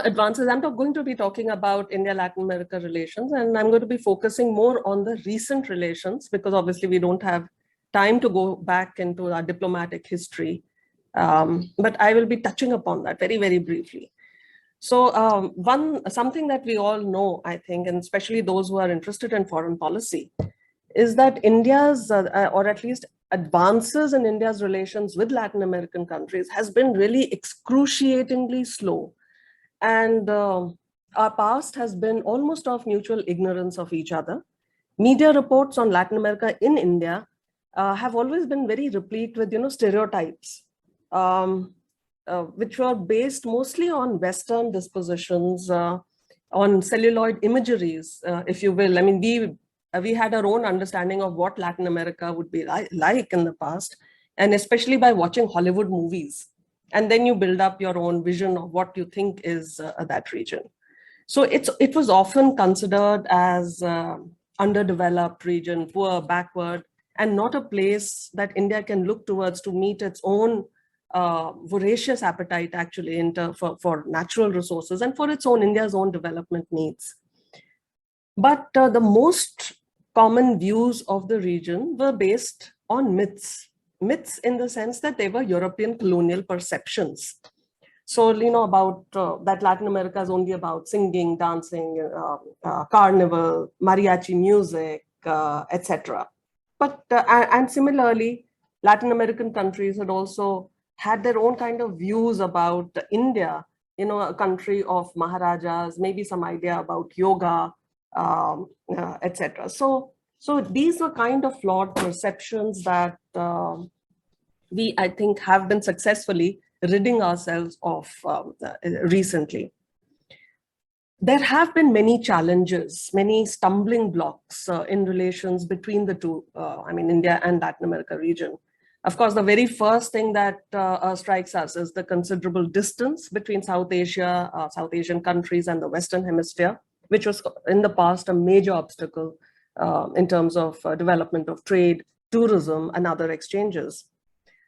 Advances, I'm not going to be talking about India-Latin America relations, and I'm going to be focusing more on the recent relations, because obviously we don't have time to go back into our diplomatic history. But I will be touching upon that very, very briefly. So something that we all know, I think, and especially those who are interested in foreign policy, is that India's, or at least advances in India's relations with Latin American countries has been really excruciatingly slow. And our past has been almost of mutual ignorance of each other. Media reports on Latin America in India have always been very replete with, stereotypes, which were based mostly on Western dispositions, on celluloid imageries, if you will. I mean, we had our own understanding of what Latin America would be like in the past, and especially by watching Hollywood movies. And then you build up your own vision of what you think is that region. So it was often considered as underdeveloped region, poor, backward, and not a place that India can look towards to meet its own voracious appetite, actually, for natural resources and for its own, India's own development needs. But the most common views of the region were based on myths in the sense that they were European colonial perceptions. So, about that Latin America is only about singing, dancing, carnival, mariachi music, etc. But, and similarly, Latin American countries had also had their own kind of views about India, a country of Maharajas, maybe some idea about yoga, etc. So these were kind of flawed perceptions that we, I think, have been successfully ridding ourselves of recently. There have been many challenges, many stumbling blocks in relations between the two, India and Latin America region. Of course, the very first thing that strikes us is the considerable distance between South Asia, South Asian countries and the Western Hemisphere, which was in the past a major obstacle in terms of development of trade, tourism, and other exchanges.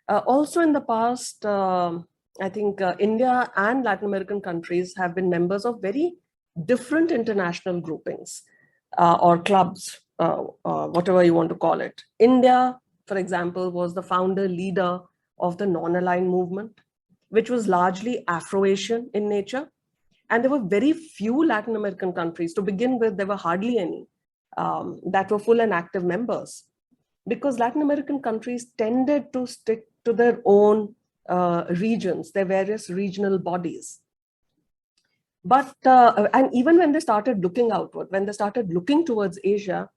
Also in the past, I think India and Latin American countries have been members of very different international groupings or clubs, whatever you want to call it. India, for example, was the founder leader of the non-aligned movement, which was largely Afro-Asian in nature. And there were very few Latin American countries. To begin with, there were hardly any that were full and active members, because Latin American countries tended to stick to their own regions, their various regional bodies. But, and even when they started looking outward, when they started looking towards Asia,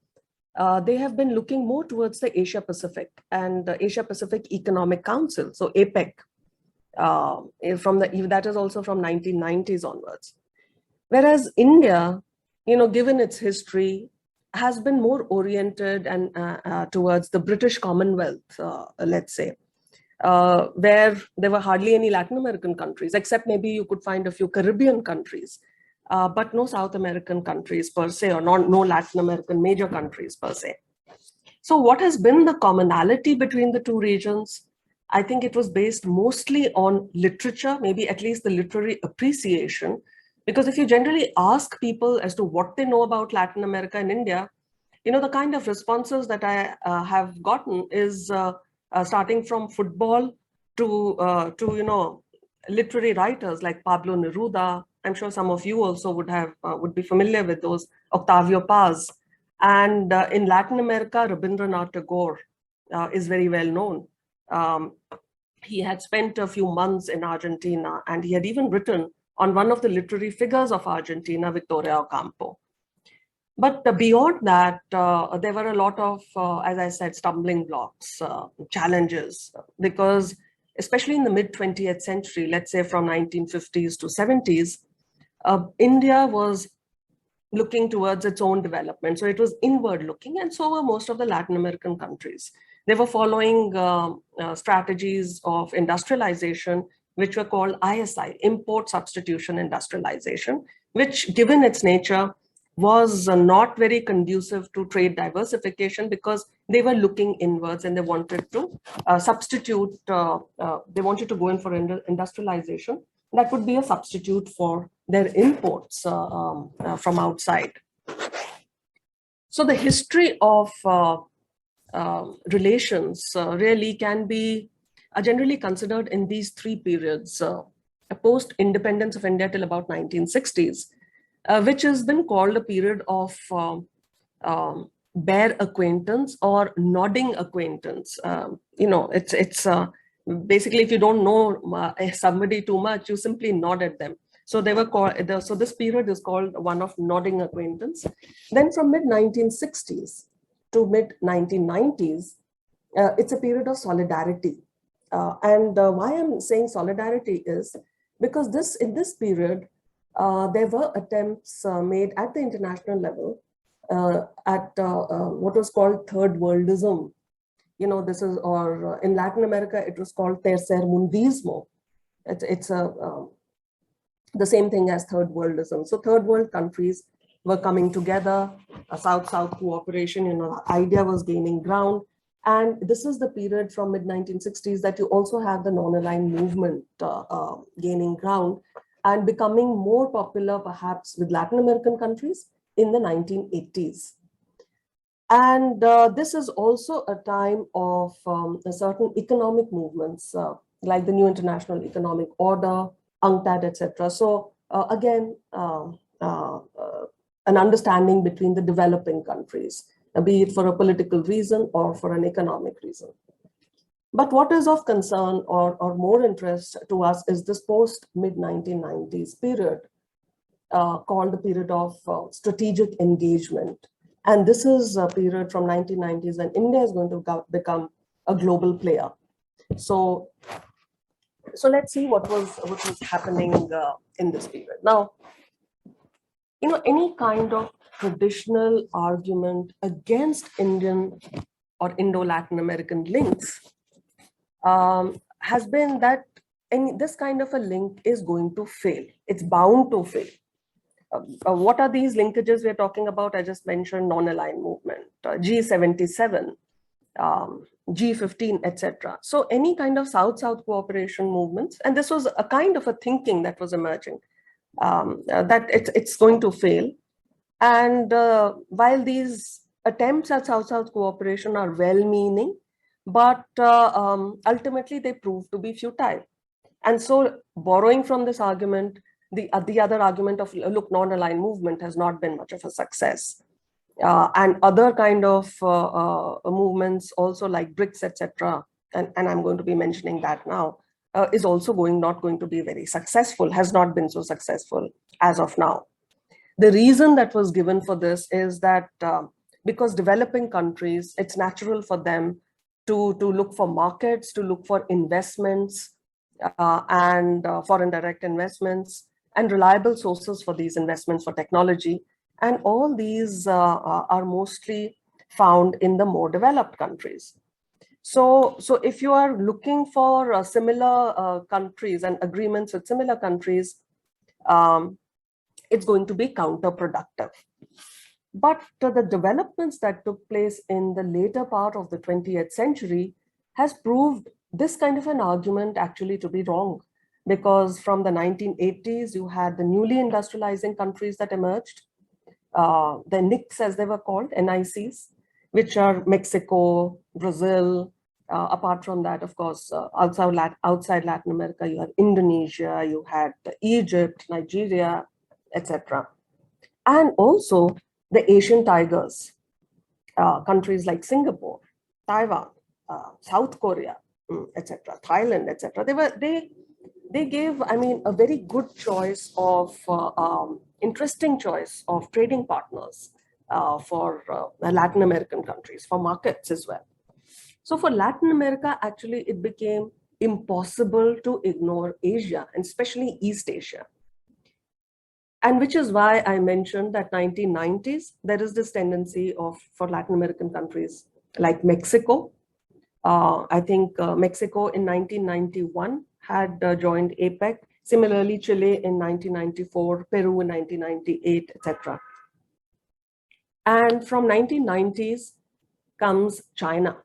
they have been looking more towards the Asia Pacific and the Asia Pacific Economic Council, so APEC, that is also from 1990s onwards. Whereas India, given its history, has been more oriented and towards the British Commonwealth, let's say, where there were hardly any Latin American countries, except maybe you could find a few Caribbean countries, but no South American countries per se, or no Latin American major countries per se. So what has been the commonality between the two regions? I think it was based mostly on literature, maybe at least the literary appreciation. Because if you generally ask people as to what they know about Latin America and India, the kind of responses that I have gotten is starting from football to literary writers like Pablo Neruda. I'm sure some of you also would be familiar with those, Octavio Paz. And in Latin America, Rabindranath Tagore is very well known. He had spent a few months in Argentina, and he had even written on one of the literary figures of Argentina, Victoria Ocampo. But beyond that, there were a lot of, as I said, stumbling blocks, challenges, because especially in the mid-20th century, let's say from 1950s to 70s, India was looking towards its own development. So it was inward looking, and so were most of the Latin American countries. They were following strategies of industrialization, which were called ISI, import substitution industrialization, which, given its nature, was not very conducive to trade diversification, because they were looking inwards and they wanted to substitute, they wanted to go in for industrialization. That would be a substitute for their imports from outside. So the history of relations really can be generally considered in these three periods, post-independence of India till about 1960s, which has been called a period of bare acquaintance or nodding acquaintance. It's basically, if you don't know somebody too much, you simply nod at them. So they were called. So this period is called one of nodding acquaintance. Then from mid 1960s to mid 1990s, it's a period of solidarity. And why I'm saying solidarity is because in this period, there were attempts made at the international level at what was called third worldism. This is, or in Latin America, it was called tercer mundismo. It's the same thing as third worldism. So third world countries were coming together, a South-South cooperation, the idea was gaining ground. And this is the period from mid-1960s that you also have the non-aligned movement gaining ground and becoming more popular perhaps with Latin American countries in the 1980s. And this is also a time of certain economic movements like the New International Economic Order, UNCTAD, etc. So again, an understanding between the developing countries, be it for a political reason or for an economic reason. But what is of concern or more interest to us is this post-mid-1990s period called the period of strategic engagement. And this is a period from 1990s when India is going to become a global player. So let's see what was happening in this period. Now, any kind of traditional argument against Indian or Indo-Latin American links has been that this kind of a link is going to fail. It's bound to fail. What are these linkages we're talking about? I just mentioned non-aligned movement, G77, G15, etc. So any kind of South-South cooperation movements, and this was a kind of a thinking that was emerging, that it's going to fail. And while these attempts at South-South cooperation are well-meaning, but ultimately they prove to be futile. And so borrowing from this argument, the other argument of, look, non-aligned movement has not been much of a success. And other kind of movements also like BRICS, etc., and I'm going to be mentioning that now, is also not going to be very successful, has not been so successful as of now. The reason that was given for this is that because developing countries, it's natural for them to look for markets, to look for investments and foreign direct investments and reliable sources for these investments for technology. And all these are mostly found in the more developed countries. So if you are looking for similar countries and agreements with similar countries, it's going to be counterproductive. But the developments that took place in the later part of the 20th century has proved this kind of an argument actually to be wrong. Because from the 1980s, you had the newly industrializing countries that emerged, the NICs as they were called, NICs, which are Mexico, Brazil. Apart from that, of course, outside Latin America, you have Indonesia, you had Egypt, Nigeria, etc. And also the Asian tigers, countries like Singapore, Taiwan, South Korea, etc., Thailand, etc. They gave, a very good choice of, interesting choice of trading partners for Latin American countries, for markets as well. So for Latin America, actually, it became impossible to ignore Asia, and especially East Asia. And which is why I mentioned that 1990s, there is this tendency for Latin American countries like Mexico. I think Mexico in 1991 had joined APEC. Similarly, Chile in 1994, Peru in 1998, etc. And from 1990s comes China.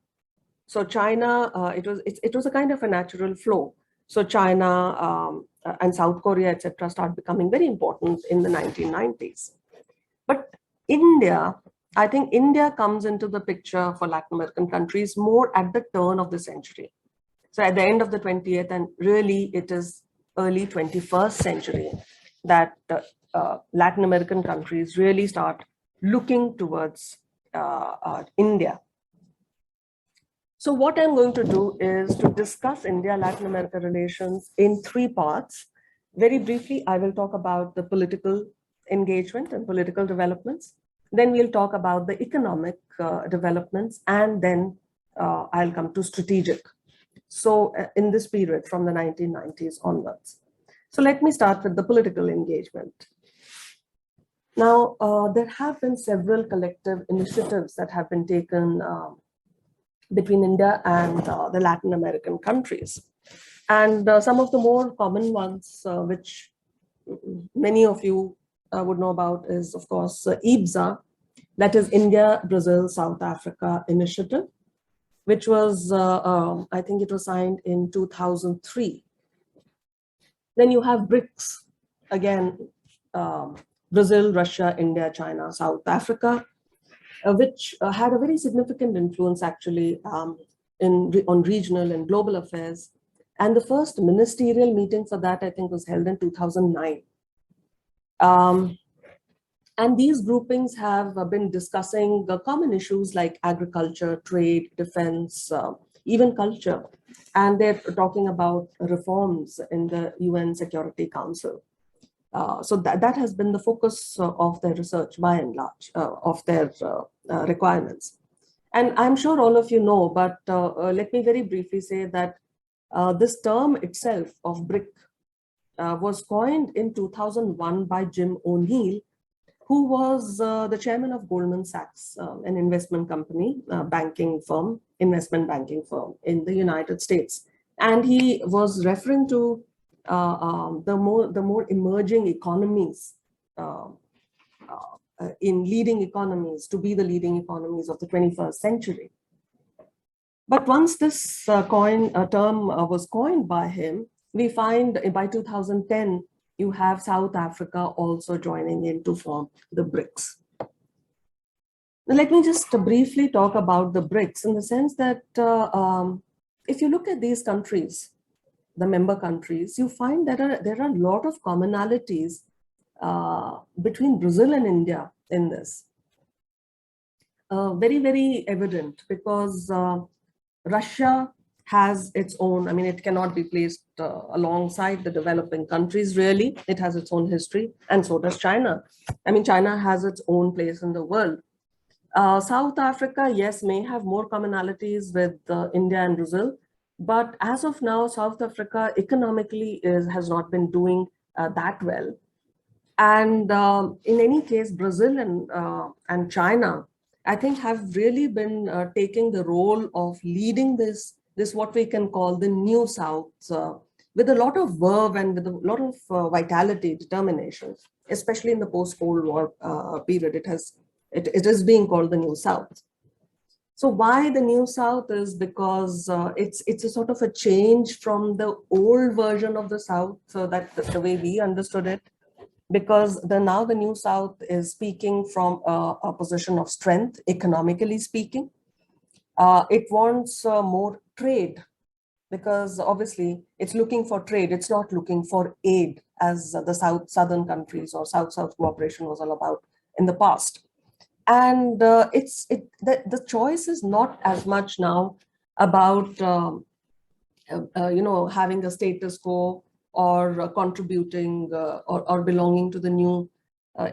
So China, it was a kind of a natural flow. So China and South Korea, etc., start becoming very important in the 1990s. But India, I think India comes into the picture for Latin American countries more at the turn of the century. So at the end of the 20th, and really it is early 21st century that Latin American countries really start looking towards India. So what I'm going to do is to discuss India-Latin America relations in three parts. Very briefly, I will talk about the political engagement and political developments. Then we'll talk about the economic developments, and then I'll come to strategic. So in this period from the 1990s onwards. So let me start with the political engagement. Now, there have been several collective initiatives that have been taken between India and the Latin American countries. And some of the more common ones, which many of you would know about, is, of course, IBSA, that is India, Brazil, South Africa Initiative, which was, I think it was signed in 2003. Then you have BRICS, again, Brazil, Russia, India, China, South Africa, which had a very significant influence actually on regional and global affairs. And the first ministerial meeting for that, I think, was held in 2009. And these groupings have been discussing common issues like agriculture, trade, defense, even culture. And they're talking about reforms in the UN Security Council. So that has been the focus of their research by and large, of their requirements. And I'm sure all of you know, but let me very briefly say that this term itself of BRIC was coined in 2001 by Jim O'Neill, who was the chairman of Goldman Sachs, an investment company, banking firm, investment banking firm in the United States. And he was referring to the more emerging economies in leading economies to be the leading economies of the 21st century. But once this term was coined by him, we find by 2010, you have South Africa also joining in to form the BRICS. Now, let me just briefly talk about the BRICS in the sense that if you look at these countries, the member countries, you find that there are a lot of commonalities between Brazil and India in this. Very, very evident, because Russia has its own, I mean, it cannot be placed alongside the developing countries, really. It has its own history, and so does China. I mean, China has its own place in the world. South Africa, yes, may have more commonalities with India and Brazil, but as of now, South Africa economically has not been doing that well. And in any case, Brazil and China, I think, have really been taking the role of leading this what we can call the New South, with a lot of verve and with a lot of vitality, determination, especially in the post-Cold War period. It is being called the New South. So why the New South is because it's a sort of a change from the old version of the South, so that the way we understood it, because now the New South is speaking from a position of strength, economically speaking. It wants more trade, because obviously it's looking for trade. It's not looking for aid, as the southern countries or South-South cooperation was all about in the past. And the choice is not as much now about having a status quo or contributing or belonging to the new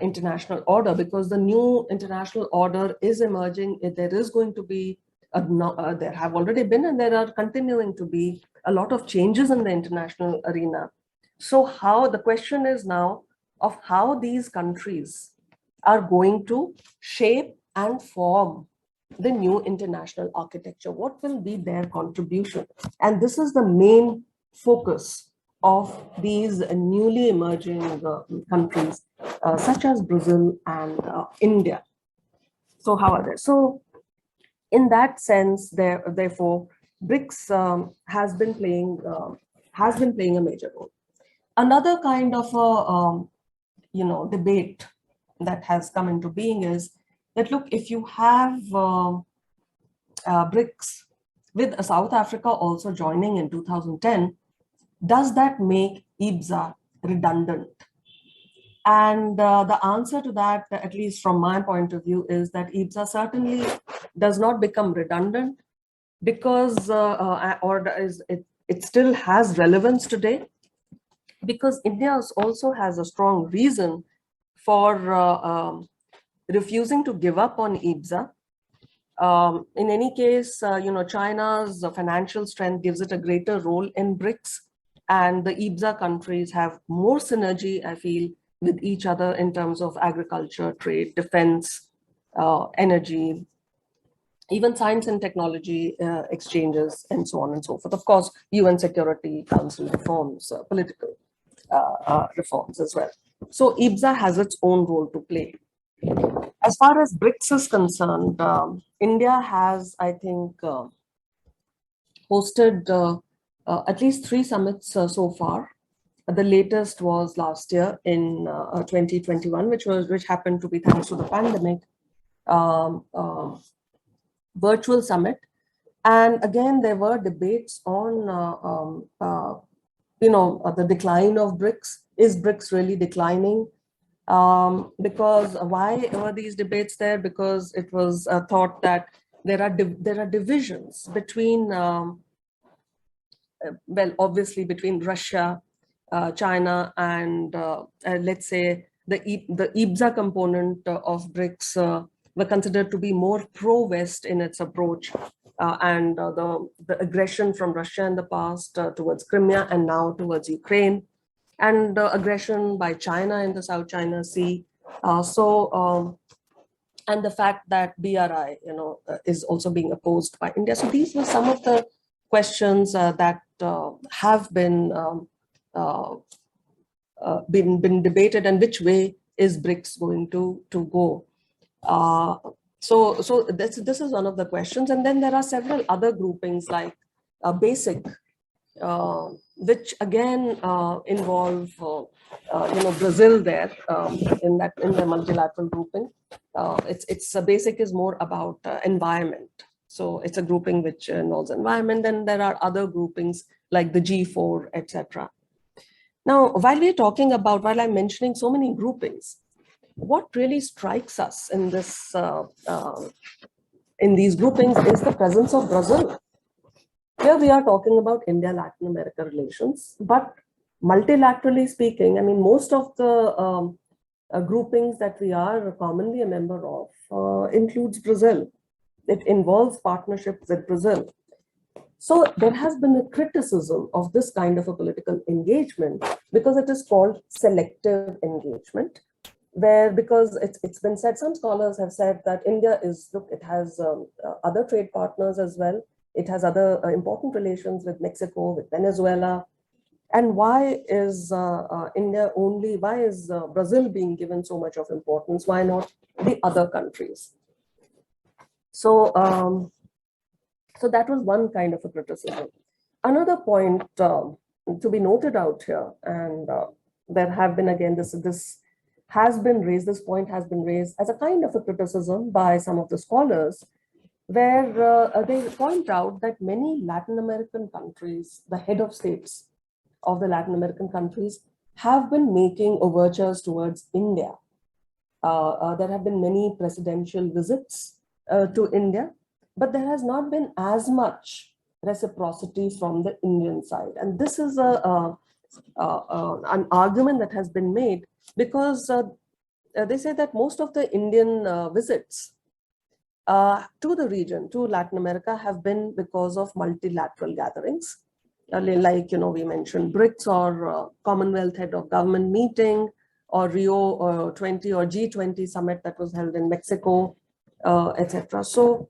international order, because the new international order is emerging. There is going to be there have already been, and there are continuing to be a lot of changes in the international arena. So the question is now of how these countries are going to shape and form the new international architecture. What will be their contribution? And this is the main focus of these newly emerging countries, such as Brazil and India. So how are they? So in that sense, therefore, BRICS has been playing a major role. Another kind of a debate that has come into being is that, look, if you have BRICS with South Africa also joining in 2010, does that make IBSA redundant? And the answer to that, at least from my point of view, is that IBSA certainly does not become redundant, because it still has relevance today, because India also has a strong reason for refusing to give up on IBSA. In any case, China's financial strength gives it a greater role in BRICS, and the IBSA countries have more synergy, I feel, with each other in terms of agriculture, trade, defense, energy, even science and technology exchanges, and so on and so forth. Of course, UN Security Council reforms, political reforms as well. So IBSA has its own role to play. As far as BRICS is concerned, India has, I think, hosted at least 3 summits so far. The latest was last year in 2021, which happened to be, thanks to the pandemic, virtual summit. And again, there were debates on the decline of BRICS. Is BRICS really declining? Because why were these debates there? Because it was thought that there are divisions between, well, obviously between Russia, China, and let's say the IBSA component of BRICS were considered to be more pro-West in its approach, and the aggression from Russia in the past towards Crimea and now towards Ukraine, and aggression by China in the South China Sea. And the fact that BRI, is also being opposed by India. So these were some of the questions that have been debated, and which way is BRICS going to go. So this is one of the questions. And then there are several other groupings like BASIC, which again involve Brazil there in the multilateral grouping. It's BASIC is more about environment. So it's a grouping which involves environment. Then there are other groupings like the G4, etc. Now, while I'm mentioning so many groupings, what really strikes us in this in these groupings is the presence of Brazil. Here we are talking about India-Latin America relations, but multilaterally speaking, I mean, most of the groupings that we are commonly a member of includes Brazil. It involves partnerships with Brazil. So there has been a criticism of this kind of a political engagement because it is called selective engagement, because it's been said, some scholars have said that India it has other trade partners as well. It has other important relations with Mexico, with Venezuela. And why is why is Brazil being given so much of importance? Why not the other countries? So, so that was one kind of a criticism. Another point to be noted out here, and there have been, again, this point has been raised as a kind of a criticism by some of the scholars, where they point out that many Latin American countries, the head of states of the Latin American countries, have been making overtures towards India. There have been many presidential visits to India, but there has not been as much reciprocity from the Indian side. And this is an argument that has been made because they say that most of the Indian visits to the region, to Latin America, have been because of multilateral gatherings. Like, we mentioned BRICS or Commonwealth Head of Government meeting, or Rio 20 or G20 summit that was held in Mexico, etc. So,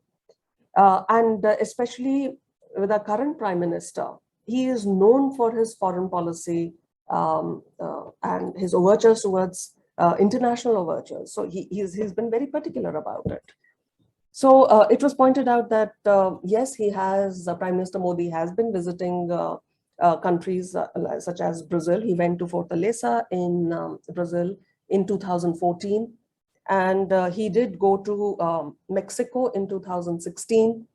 and especially with our current Prime Minister, he is known for his foreign policy and his overtures towards international overtures. So he's been very particular about it. So it was pointed out that, yes, Prime Minister Modi has been visiting countries such as Brazil. He went to Fortaleza in Brazil in 2014. And he did go to Mexico in 2016.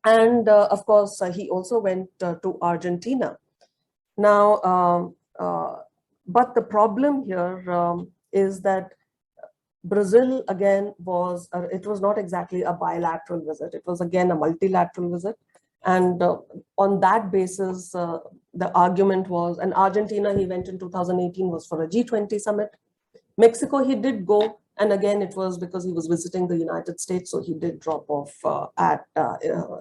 And of course, he also went to Argentina. Now, but the problem here is that Brazil, again, it was not exactly a bilateral visit. It was, again, a multilateral visit. And on that basis, the argument was, and Argentina, he went in 2018, was for a G20 summit. Mexico, he did go. And again, it was because he was visiting the United States. So he did drop off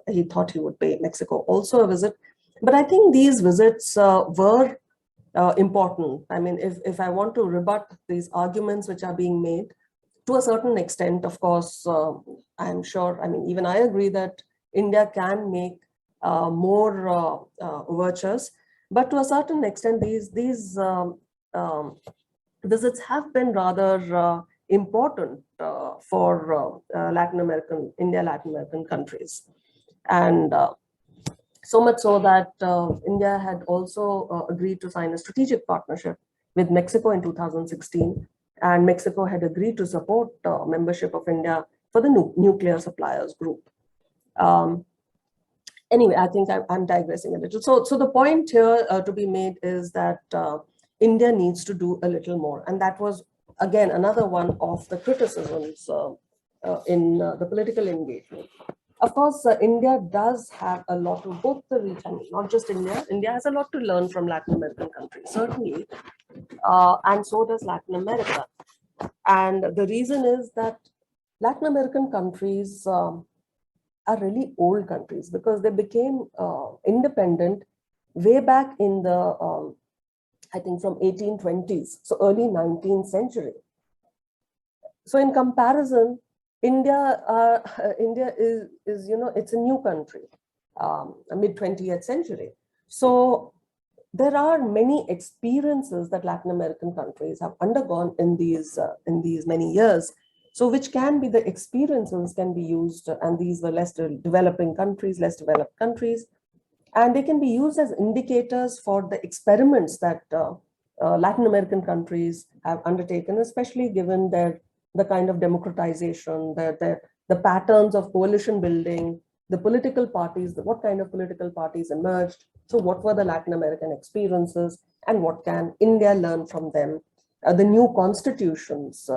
he thought he would pay Mexico also a visit. But I think these visits were important. I mean, if I want to rebut these arguments which are being made, to a certain extent, of course, I'm sure, I mean, even I agree that India can make more overtures, but to a certain extent, these visits have been rather important for Latin American countries. And so much so that India had also agreed to sign a strategic partnership with Mexico in 2016. And Mexico had agreed to support membership of India for the nuclear suppliers group. Anyway, I think I'm digressing a little. So the point here to be made is that India needs to do a little more. And that was, again, another one of the criticisms in the political engagement. Of course, India does have a lot of both the region, not just India. India has a lot to learn from Latin American countries, certainly. And so does Latin America. And the reason is that Latin American countries are really old countries because they became independent way back in the, I think from 1820s, so early 19th century. So in comparison, India is it's a new country, mid 20th century. So there are many experiences that Latin American countries have undergone in these many years. So which can be the experiences can be used, and these were less developing countries, less developed countries, and they can be used as indicators for the experiments that Latin American countries have undertaken, especially given the kind of democratization, the patterns of coalition building, the political parties, what kind of political parties emerged. So what were the Latin American experiences and what can India learn from them? The new constitutions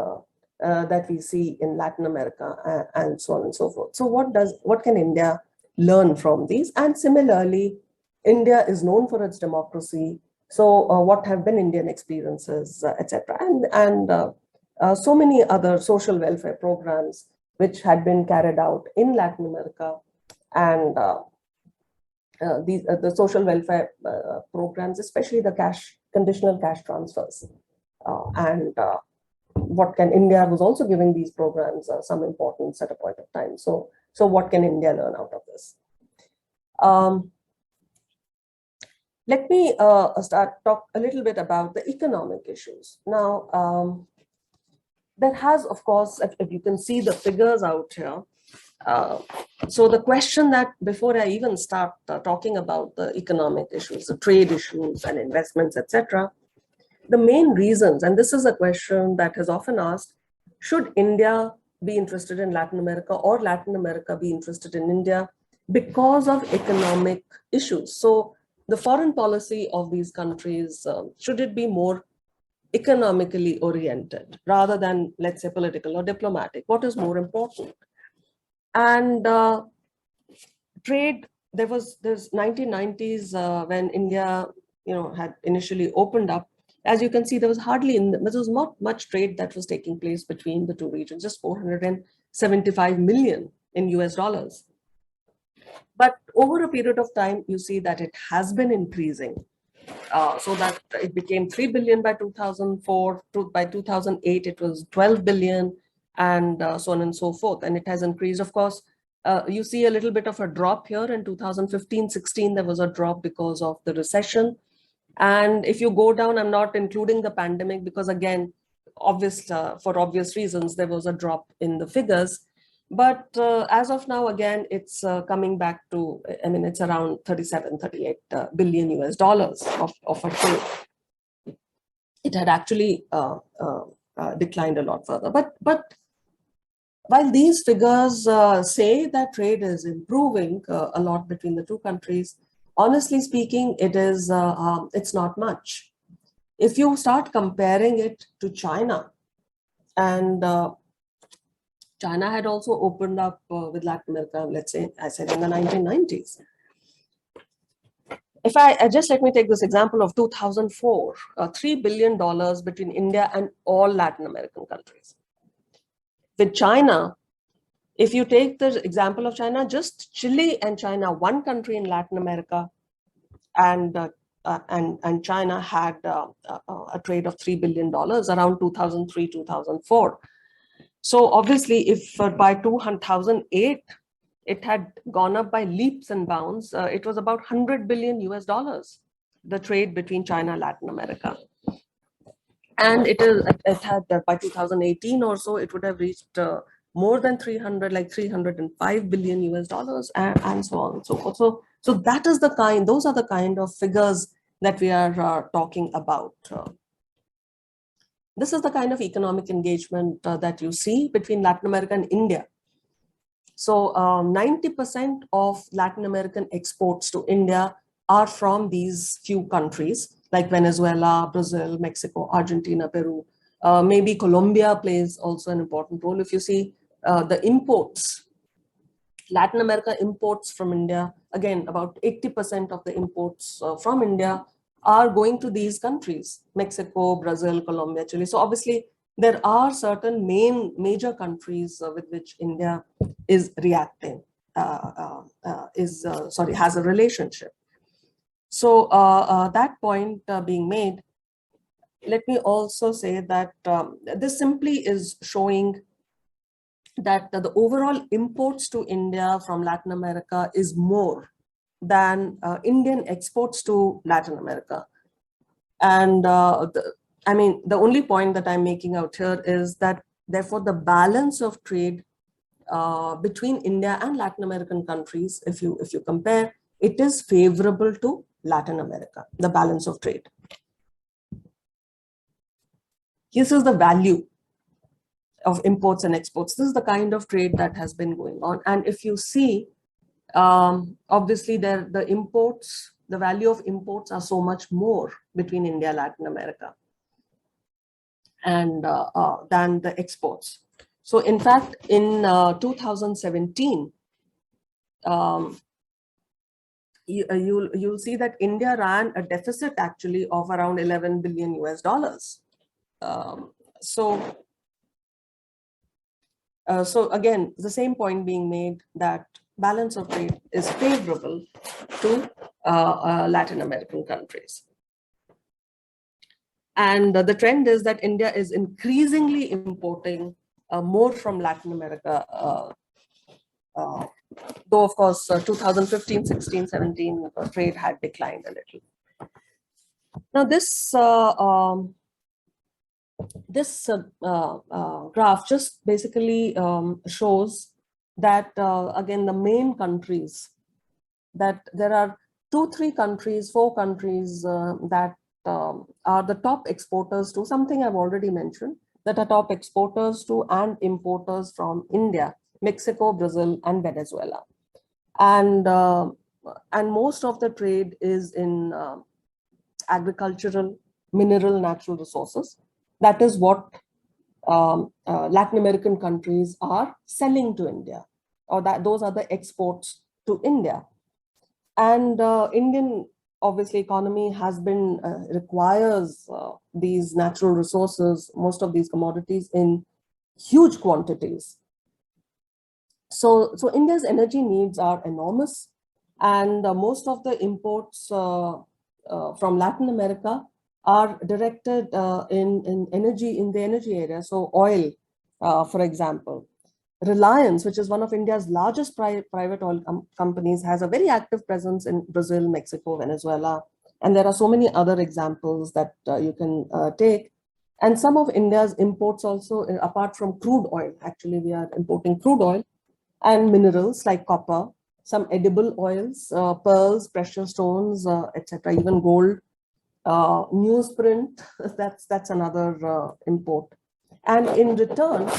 that we see in Latin America and so on and so forth. So what can India learn from these? And similarly, India is known for its democracy. So what have been Indian experiences, etc. And so many other social welfare programs which had been carried out in Latin America, and the social welfare programs, especially the conditional cash transfers. And what can India was also giving these programs some importance at a point of time. So what can India learn out of this? Let me talk a little bit about the economic issues. Now, there has, of course, if you can see the figures out here. So the question that before I even start talking about the economic issues, the trade issues and investments, etc., the main reasons, and this is a question that is often asked, should India be interested in Latin America or Latin America be interested in India because of economic issues? So the foreign policy of these countries, should it be more economically oriented rather than, let's say, political or diplomatic? What is more important? And trade, there's 1990s when India, had initially opened up. As you can see, there was not much trade that was taking place between the two regions, just 475 million in US dollars. But over a period of time, you see that it has been increasing. So that it became 3 billion by 2004, by 2008, it was 12 billion, and so on and so forth. And it has increased. Of course, you see a little bit of a drop here in 2015-16, there was a drop because of the recession. And if you go down, I'm not including the pandemic because, again, for obvious reasons, there was a drop in the figures. But as of now, again, it's coming back to, I mean, it's around 37, 38 billion US dollars of a trade. It had actually declined a lot further. But while these figures say that trade is improving a lot between the two countries, honestly speaking, it's not much. If you start comparing it to China, and China had also opened up with Latin America, let's say, I said in the 1990s. If I just let me take this example of 2004, $3 billion between India and all Latin American countries. With China, if you take the example of China, just Chile and China, one country in Latin America, and China had a trade of $3 billion around 2003, 2004. So obviously, if by 2008, it had gone up by leaps and bounds, it was about 100 billion US dollars, the trade between China and Latin America. And it had by 2018 or so, it would have reached more than 300, like 305 billion US dollars, and so on and so forth. So that is those are the kind of figures that we are talking about. This is the kind of economic engagement that you see between Latin America and India. So 90% of Latin American exports to India are from these few countries like Venezuela, Brazil, Mexico, Argentina, Peru. Maybe Colombia plays also an important role. If you see the imports, Latin America imports from India, again, about 80% of the imports from India are going to these countries, Mexico, Brazil, Colombia, Chile. So obviously, there are certain major countries with which India is reacting, has a relationship. So that point being made, let me also say that this simply is showing that the overall imports to India from Latin America is more than Indian exports to Latin America. And I mean, the only point that I'm making out here is that, therefore, the balance of trade between India and Latin American countries, if you compare, it is favorable to Latin America, the balance of trade. This is the value of imports and exports. This is the kind of trade that has been going on. And if you see, obviously, the value of imports are so much more between India and Latin America and than the exports. So in fact, in 2017, you'll see that India ran a deficit actually of around 11 billion US dollars. So again, the same point being made that balance of trade is favorable to Latin American countries. And the trend is that India is increasingly importing more from Latin America, though of course 2015, 16, 17 trade had declined a little. Now this graph just basically shows that again, the main countries, that there are 4 countries that are the top exporters to something I've already mentioned, that are top exporters to and importers from India: Mexico, Brazil, and Venezuela. And most of the trade is in agricultural, mineral, natural resources. That is what Latin American countries are selling to India, or those are the exports to India. And Indian, obviously, economy requires these natural resources, most of these commodities, in huge quantities. So India's energy needs are enormous, and most of the imports from Latin America are directed in the energy area. So oil, for example. Reliance, which is one of India's largest private oil companies, has a very active presence in Brazil, Mexico, Venezuela. And there are so many other examples that you can take. And some of India's imports also, apart from crude oil, actually we are importing crude oil, and minerals like copper, some edible oils, pearls, precious stones, etc., even gold, newsprint, that's another import. And in return,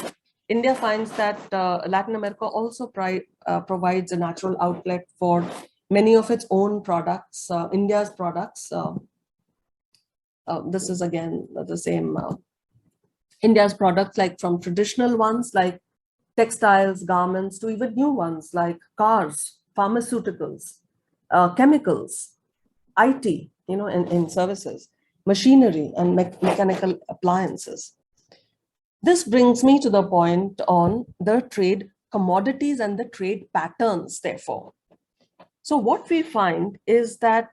India finds that Latin America also provides a natural outlet for many of its own products, India's products. This is again the same. India's products, like from traditional ones like textiles, garments, to even new ones like cars, pharmaceuticals, chemicals, IT, in services, machinery, and mechanical appliances. This brings me to the point on the trade commodities and the trade patterns, therefore. So what we find is that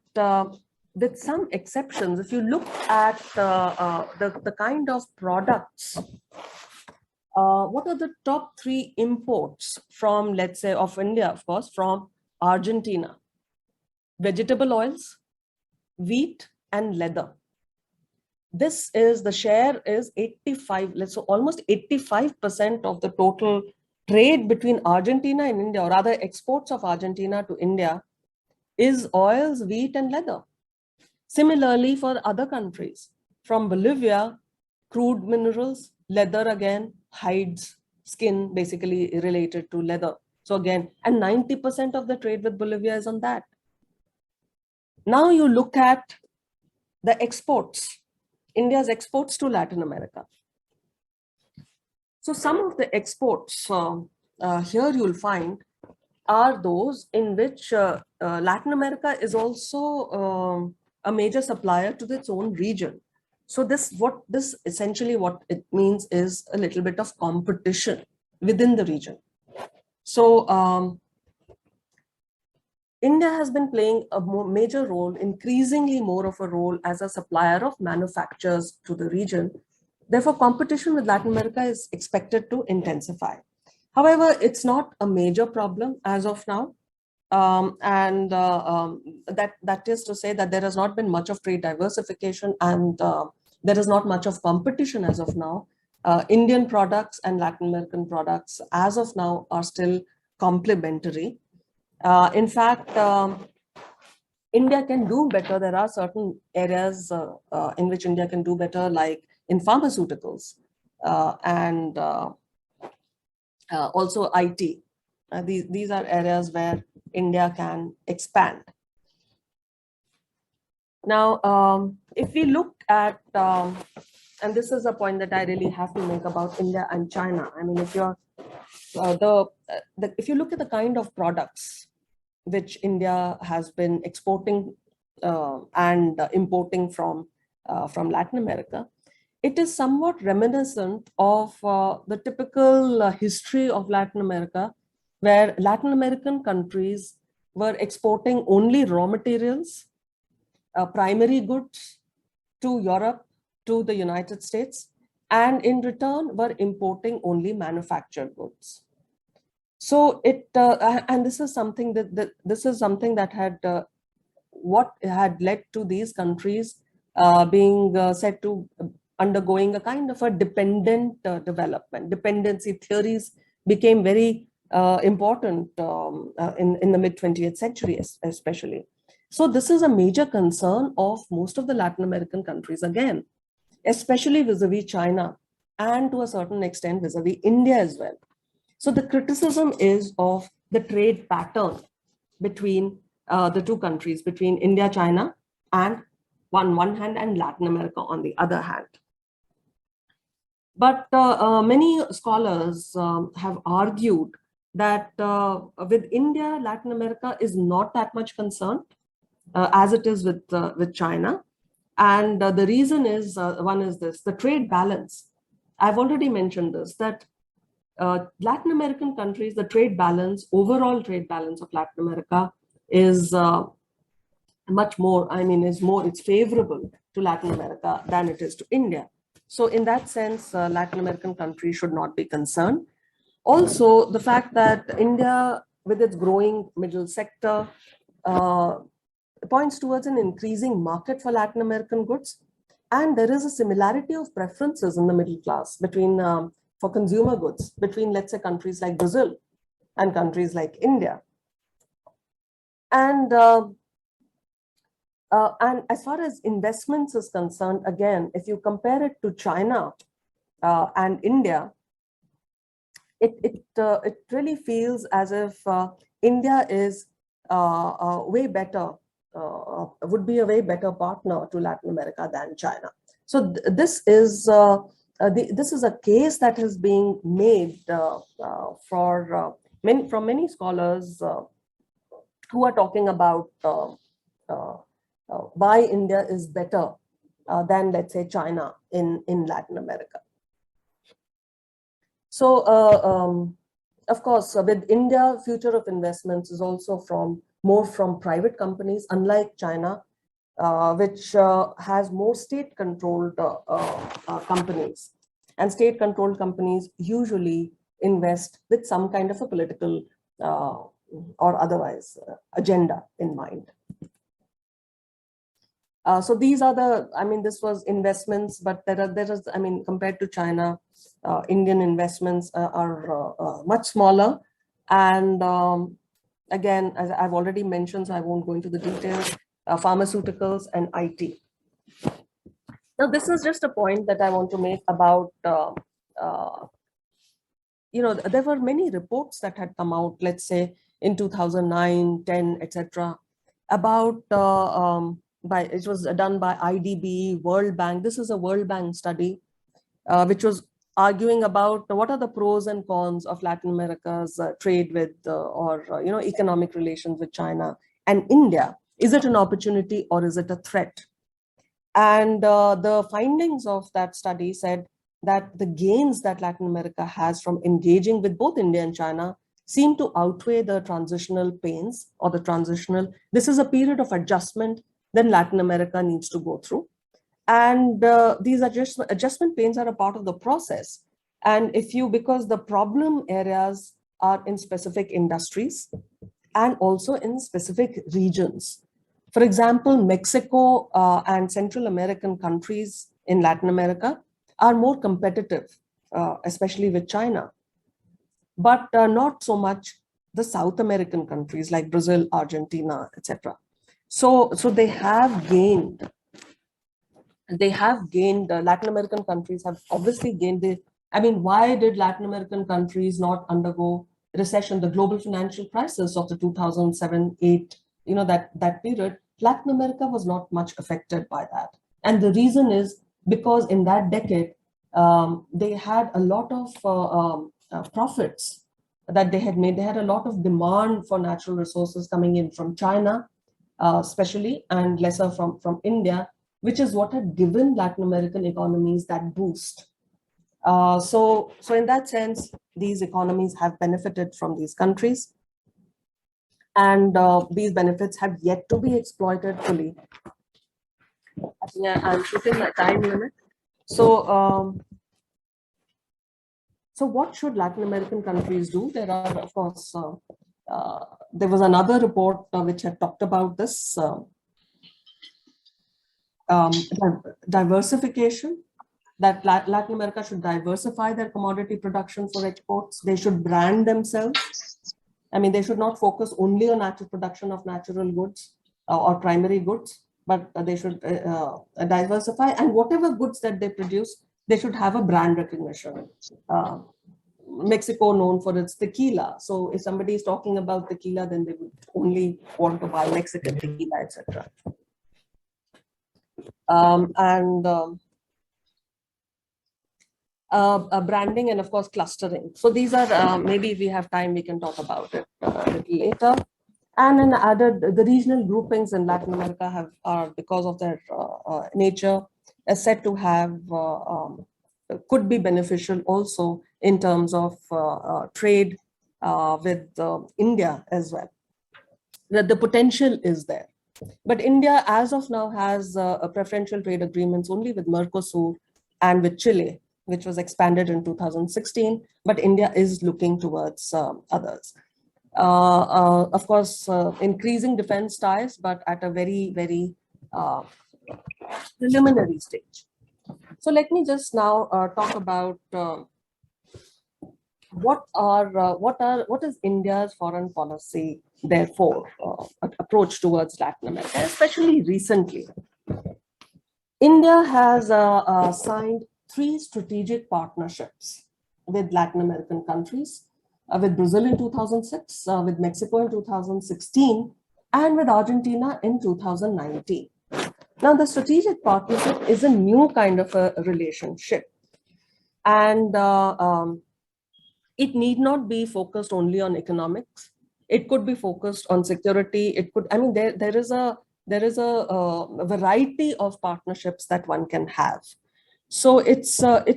with some exceptions, if you look at the kind of products, what are the top 3 imports from, let's say, of India, of course, from Argentina? Vegetable oils, wheat, and leather. This is, the share is 85, so almost 85% of the total trade between Argentina and India, or rather exports of Argentina to India, is oils, wheat, and leather. Similarly, for other countries, from Bolivia, crude minerals, leather again, hides, skin, basically related to leather. So again, and 90% of the trade with Bolivia is on that. Now you look at the exports, India's exports to Latin America. So some of the exports here you'll find are those in which Latin America is also a major supplier to its own region. So this essentially what it means is a little bit of competition within the region. So India has been playing a major role, increasingly more of a role, as a supplier of manufacturers to the region. Therefore, competition with Latin America is expected to intensify. However, it's not a major problem as of now. That is to say that there has not been much of trade diversification, and there is not much of competition as of now. Indian products and Latin American products as of now are still complementary. In fact, India can do better. There are certain areas in which India can do better, like in pharmaceuticals and also IT. These are areas where India can expand. Now, if we look at, and this is a point that I really have to make about India and China. I mean, if you're if you look at the kind of products which India has been exporting and importing from Latin America, it is somewhat reminiscent of the typical history of Latin America, where Latin American countries were exporting only raw materials, primary goods to Europe, to the United States, and in return were importing only manufactured goods. So and this is something that had what had led to these countries being said to undergoing a kind of a dependent development. Dependency theories became very important in the mid-20th century, especially. So this is a major concern of most of the Latin American countries, again, especially vis-a-vis China, and to a certain extent vis-a-vis India as well. So the criticism is of the trade pattern between the two countries, between India, China, and on one hand, and Latin America on the other hand. But many scholars have argued that with India, Latin America is not that much concerned as it is with China. And the reason is, one is this, the trade balance. I've already mentioned this, that Latin American countries, the trade balance, overall trade balance of Latin America is much more, it's favorable to Latin America than it is to India. So in that sense, Latin American countries should not be concerned. Also, the fact that India, with its growing middle sector, points towards an increasing market for Latin American goods. And there is a similarity of preferences in the middle class between, for consumer goods, between, let's say, countries like Brazil and countries like India. And as far as investments is concerned, again, if you compare it to China and India, it really feels as if India is way better, would be a way better partner to Latin America than China. So this is a case that is being made from many scholars who are talking about why India is better than, let's say, China in Latin America. So, of course, with India, future of investments is also more from private companies, unlike China, which has more state-controlled companies. And state-controlled companies usually invest with some kind of a political or otherwise agenda in mind. So these are this was investments, but compared to China, Indian investments are much smaller. And again, as I've already mentioned, so I won't go into the details, pharmaceuticals and IT. Now, this is just a point that I want to make about, there were many reports that had come out, let's say in 2009, 10, etc., about, it was done by IDB, World Bank. This is a World Bank study, which was arguing about what are the pros and cons of Latin America's trade with economic relations with China and India. Is it an opportunity or is it a threat? And the findings of that study said that the gains that Latin America has from engaging with both India and China seem to outweigh the transitional pains or this is a period of adjustment that Latin America needs to go through. And these adjustment pains are a part of the process. And because the problem areas are in specific industries and also in specific regions. For example, Mexico and Central American countries in Latin America are more competitive, especially with China, but not so much the South American countries like Brazil, Argentina, etc. So they have gained. Latin American countries have obviously gained. Why did Latin American countries not undergo recession, the global financial crisis of the 2007-8, that period? Latin America was not much affected by that. And the reason is because in that decade, they had a lot of profits that they had made. They had a lot of demand for natural resources coming in from China, especially, and lesser from India, which is what had given Latin American economies that boost. So in that sense, these economies have benefited from these countries. And these benefits have yet to be exploited fully. Yeah, I'm shooting my time limit. So, so what should Latin American countries do? There are, of course, there was another report which had talked about this. Diversification, that Latin America should diversify their commodity production for exports. They should brand themselves. They should not focus only on actual production of natural goods or primary goods, but they should diversify. And whatever goods that they produce, they should have a brand recognition. Mexico known for its tequila. So if somebody is talking about tequila, then they would only want to buy Mexican tequila, etc. Branding and of course clustering. So these are maybe if we have time we can talk about it a little later. And then the regional groupings in Latin America are because of their nature said to have could be beneficial also in terms of trade with India as well. That the potential is there. But India, as of now, has preferential trade agreements only with Mercosur and with Chile, which was expanded in 2016. But India is looking towards others. Of course, increasing defense ties, but at a very, very preliminary stage. So let me just now talk about what is India's foreign policy, therefore, approach towards Latin America, especially recently? India has signed 3 strategic partnerships with Latin American countries, with Brazil in 2006, with Mexico in 2016, and with Argentina in 2019. Now, the strategic partnership is a new kind of a relationship, and it need not be focused only on economics. It could be focused on security. It could, I mean, there is a variety of partnerships that one can have. So it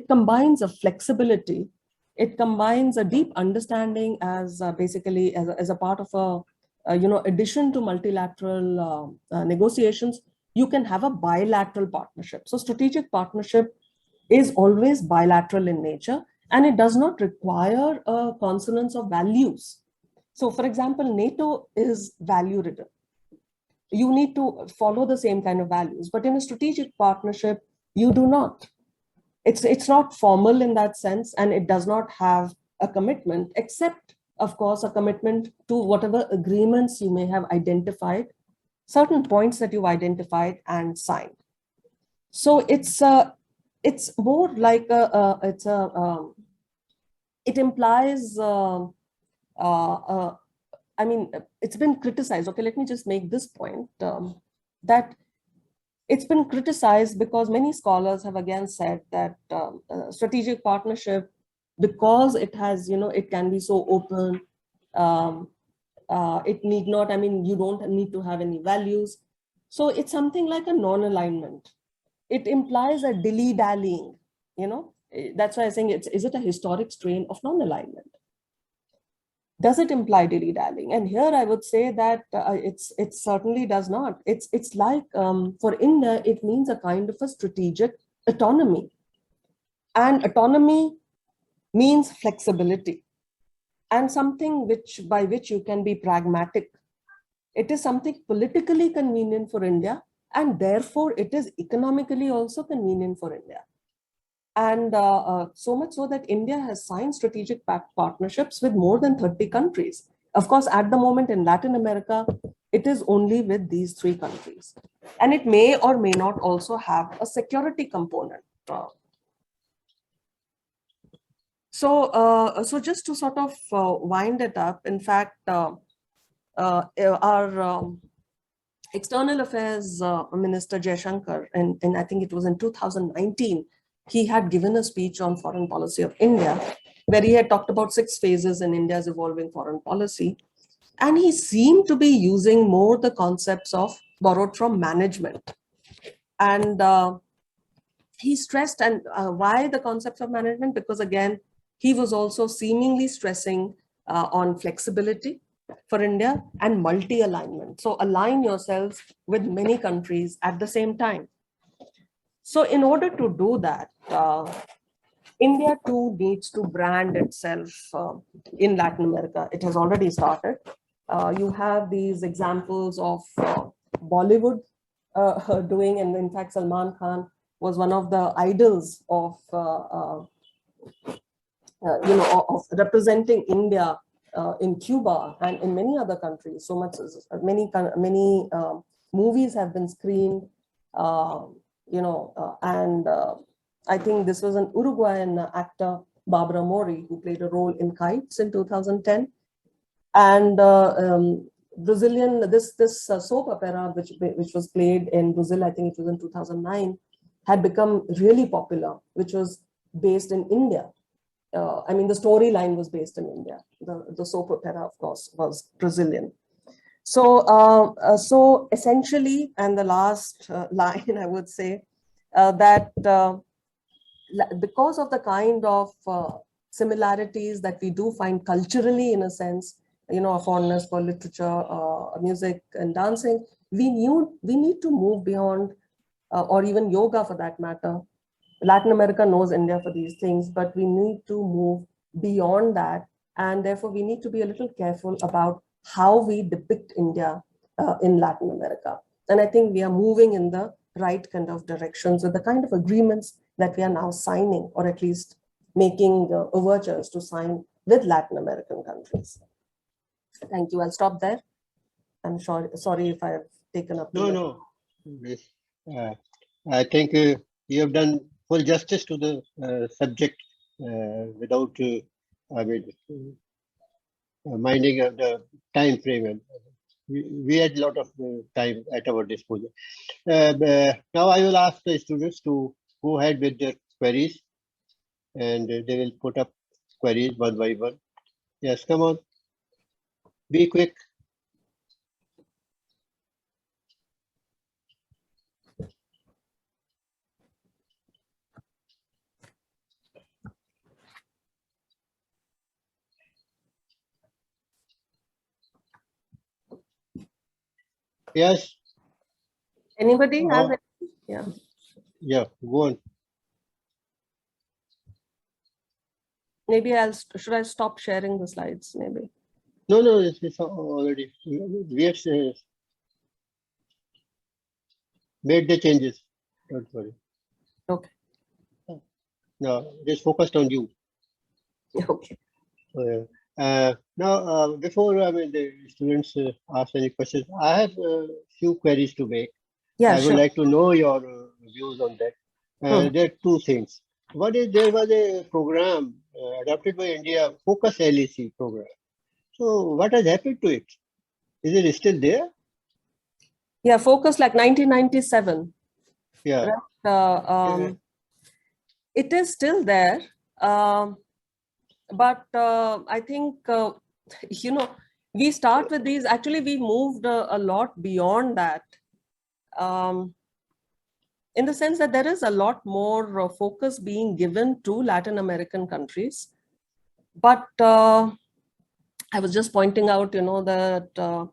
combines a flexibility. It combines a deep understanding as basically as a part of addition to multilateral negotiations. You can have a bilateral partnership. So strategic partnership is always bilateral in nature, and it does not require a consonance of values. So, for example, NATO is value ridden. You need to follow the same kind of values, but in a strategic partnership, you do not. It's not formal in that sense, and it does not have a commitment, except, of course, a commitment to whatever agreements you may have identified, certain points that you've identified and signed. So it's more like it implies. I mean, it's been criticized. Okay, let me just make this point, that it's been criticized because many scholars have again said that strategic partnership, because it has, it can be so open, it need not, I mean, you don't need to have any values. So it's something like a non-alignment. It implies a dilly-dallying, That's why I'm saying is it a historic strain of non-alignment? Does it imply dilly-dallying? And here I would say that it certainly does not. It's like, for India, it means a kind of a strategic autonomy. And autonomy means flexibility and something by which you can be pragmatic. It is something politically convenient for India, and therefore it is economically also convenient for India. And so much so that India has signed strategic partnerships with more than 30 countries. Of course, at the moment in Latin America, it is only with these 3 countries. And it may or may not also have a security component. So just to sort of wind it up, in fact, our External Affairs Minister Jaishankar, and I think it was in 2019, he had given a speech on foreign policy of India, where he had talked about 6 phases in India's evolving foreign policy. And he seemed to be using more the concepts of borrowed from management. And he stressed, and why the concepts of management? Because again, he was also seemingly stressing on flexibility for India and multi-alignment. So align yourselves with many countries at the same time. So in order to do that, India too needs to brand itself in Latin America. It has already started. You have these examples of Bollywood doing, and in fact, Salman Khan was one of the idols of, of representing India in Cuba and in many other countries. So much, many movies have been screened. And I think this was an Uruguayan actor, Barbara Mori, who played a role in Kites in 2010. And Brazilian, this soap opera, which was played in Brazil, I think it was in 2009, had become really popular, which was based in India. I mean, the storyline was based in India. The soap opera, of course, was Brazilian. So, so essentially, and the last line, I would say, that because of the kind of similarities that we do find culturally, in a sense, a fondness for literature, music, and dancing, we need to move beyond, or even yoga for that matter. Latin America knows India for these things, but we need to move beyond that, and therefore we need to be a little careful about how we depict India in Latin America. And I think we are moving in the right kind of directions with the kind of agreements that we are now signing, or at least making overtures to sign with Latin American countries. Thank you. I'll stop there. I'm sorry if I have taken up. No. Yes. I think you have done full justice to the subject without, minding of the time frame. And we had a lot of time at our disposal. Now I will ask the students to go ahead with their queries, and they will put up queries one by one. Yes, come on. Be quick. Yes. Anybody have it? Yeah. Yeah, go on. Maybe should I stop sharing the slides? Maybe. No, it's already. We have made the changes. Don't worry. Okay. No, just focused on you. Okay. Now, before the students ask any questions, I have a few queries to make. Yeah, I would sure. like to know your views on that. There are two things. One is there was a program adopted by India, Focus LEC program. So what has happened to it? Is it still there? Yeah, Focus like 1997. Yeah. Right? It is still there. But I think, we start with these. Actually, we moved a lot beyond that. In the sense that there is a lot more focus being given to Latin American countries. But I was just pointing out, that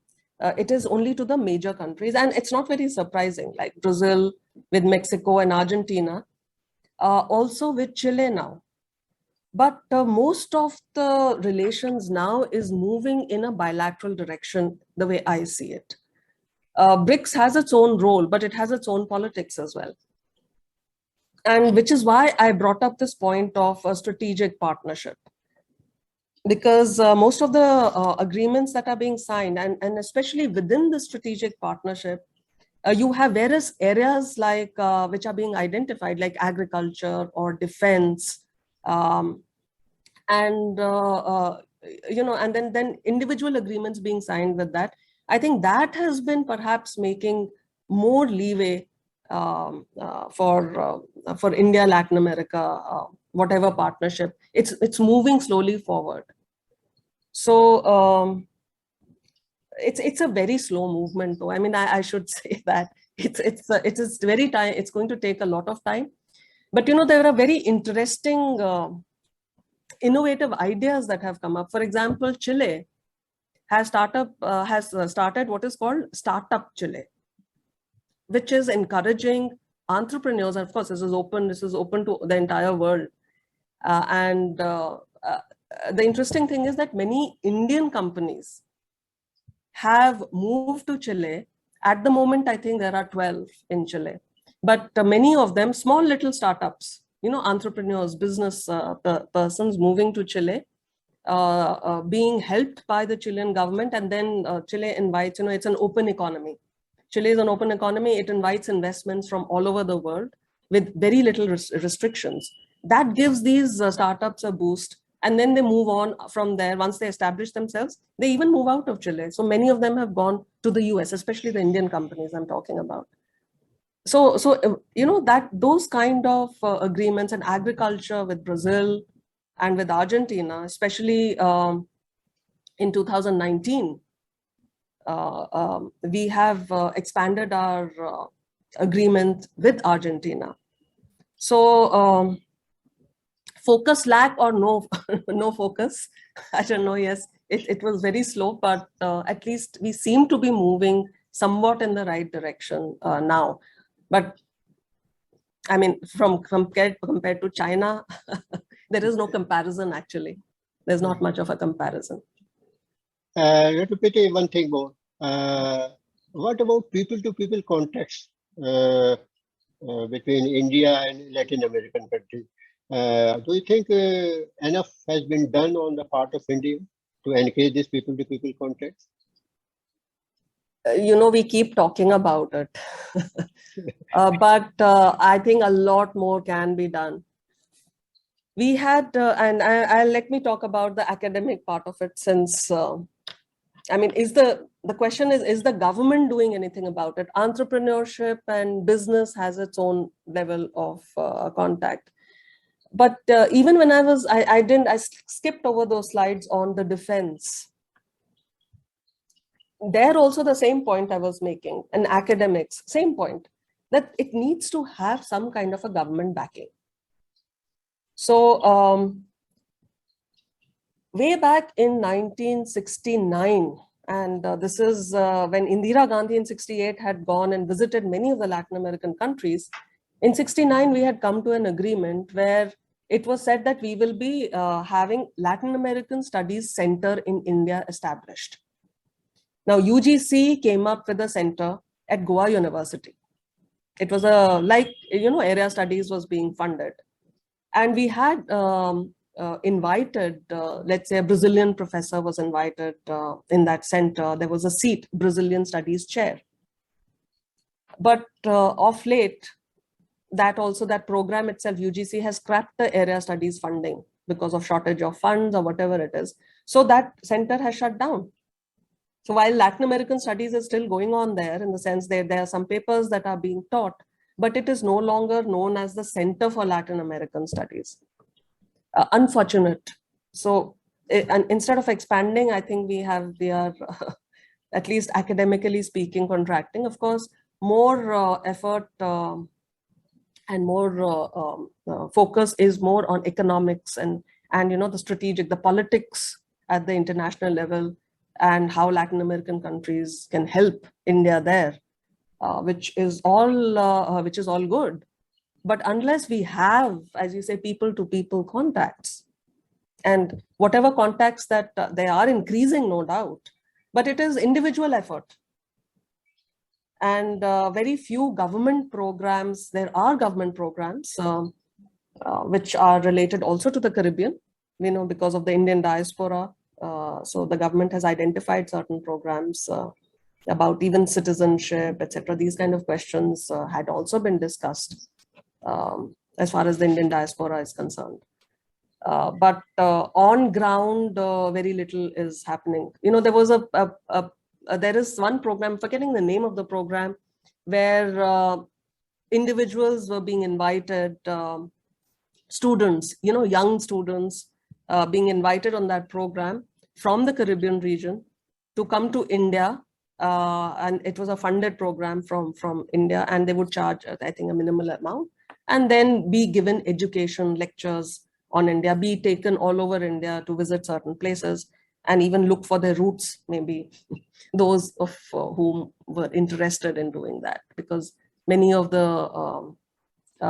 it is only to the major countries. And it's not very surprising, like Brazil with Mexico and Argentina, also with Chile now. But most of the relations now is moving in a bilateral direction, the way I see it. BRICS has its own role, but it has its own politics as well. And which is why I brought up this point of a strategic partnership. Because most of the agreements that are being signed, and especially within the strategic partnership, you have various areas like which are being identified, like agriculture or defense, and then individual agreements being signed with that. I think that has been perhaps making more leeway for India, Latin America, whatever partnership. It's moving slowly forward. So it's a very slow movement, though. I mean, I should say that it is very time. It's going to take a lot of time, but there are very interesting, innovative ideas that have come up. For example, Chile has started what is called Startup Chile, which is encouraging entrepreneurs. And of course, this is open to the entire world. The interesting thing is that many Indian companies have moved to Chile. At the moment, I think there are 12 in Chile, but many of them small little startups, entrepreneurs, business persons moving to Chile, being helped by the Chilean government. And then Chile invites, it's an open economy. Chile is an open economy. It invites investments from all over the world with very little restrictions. That gives these startups a boost. And then they move on from there. Once they establish themselves, they even move out of Chile. So many of them have gone to the US, especially the Indian companies I'm talking about. So that those kind of agreements, and agriculture with Brazil and with Argentina, especially in 2019, we have expanded our agreement with Argentina. So focus lack or no no focus, I don't know. Yes, it was very slow, but at least we seem to be moving somewhat in the right direction now. But I mean, compared to China, there is no comparison. Actually, there's not much of a comparison. Let me pity one thing more. What about people-to-people contacts between India and Latin American countries? Do you think enough has been done on the part of India to encourage this people-to-people contact? We keep talking about it, but I think a lot more can be done. We had, and I'll let me talk about the academic part of it, since I mean, the question is the government doing anything about it? Entrepreneurship and business has its own level of contact. But even when I skipped over those slides on the defense. There also the same point I was making, and academics, same point, that it needs to have some kind of a government backing. So way back in 1969, and this is when Indira Gandhi in 68 had gone and visited many of the Latin American countries. In 69, we had come to an agreement where it was said that we will be having Latin American Studies Center in India established. Now, UGC came up with a center at Goa University. It was area studies was being funded. And we had invited, let's say a Brazilian professor was invited in that center. There was a seat, Brazilian Studies chair. But of late, that program itself, UGC has scrapped the area studies funding because of shortage of funds or whatever it is. So that center has shut down. So while Latin American studies is still going on there, in the sense that there are some papers that are being taught, but it is no longer known as the Center for Latin American Studies. Unfortunate. So and instead of expanding, I think we are at least academically speaking, contracting. Of course, more effort and more focus is more on economics and the strategic, the politics at the international level, and how Latin American countries can help India there, which is all good. But unless we have, as you say, people-to-people contacts, and whatever contacts that they are increasing, no doubt, but it is individual effort. And very few government programs, there are government programs which are related also to the Caribbean, because of the Indian diaspora. So the government has identified certain programs about even citizenship, etc. These kind of questions had also been discussed as far as the Indian diaspora is concerned. But on ground, very little is happening. There was there is one program, forgetting the name of the program, where individuals were being invited, students, young students being invited on that program from the Caribbean region to come to India. And it was a funded program from India, and they would charge, I think, a minimal amount, and then be given education lectures on India, be taken all over India to visit certain places and even look for their roots, maybe those of whom were interested in doing that, because many of the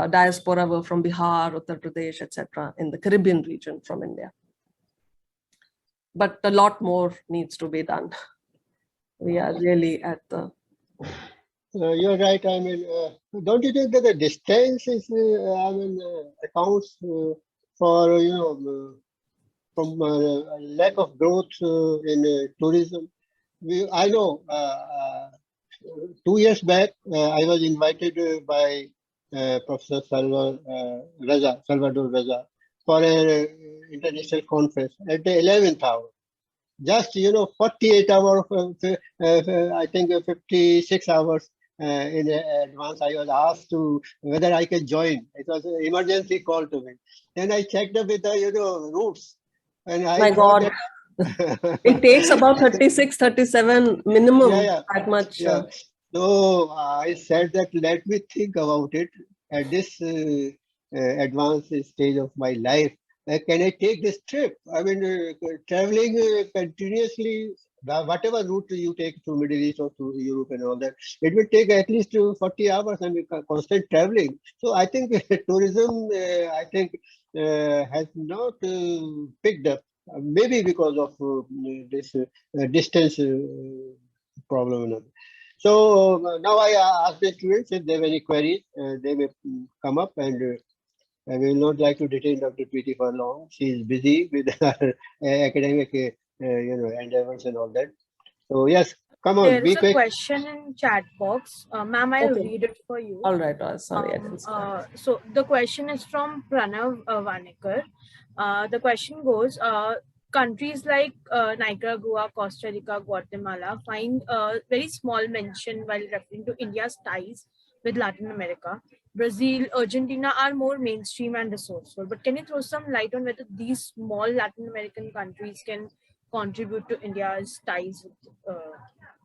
diaspora were from Bihar, Uttar Pradesh, etc., in the Caribbean region from India. But a lot more needs to be done. We are really at the... You're right. I mean, don't you think that the distance is, accounts for, from lack of growth in tourism? I know 2 years back, I was invited by Professor Salvador Reza for an international conference at the 11th hour. Just 48 hours, I think 56 hours in advance, I was asked to whether I can join. It was an emergency call to me. Then I checked up with the routes, and I My God, it takes about 36, 37 minimum. That much. Yeah. So I said that let me think about it at this advanced stage of my life. Can I take this trip? I mean, traveling continuously, whatever route you take to Middle East or to Europe and all that, it will take at least 40 hours and constant traveling. So I think tourism, has not picked up, maybe because of this distance problem. So now I ask the students if they have any queries, they may come up and I will not like to detain Dr. Priti for long. She is busy with her academic endeavors and all that. So yes, come on, There be is a quick. question in chat box. Ma'am, I'll Okay. read it for you. All right. Sorry, I didn't see that. So the question is from Pranav Vanikar. The question goes, countries like Nicaragua, Costa Rica, Guatemala find very small mention while referring to India's ties with Latin America. Brazil, Argentina are more mainstream and resourceful. But can you throw some light on whether these small Latin American countries can contribute to India's ties with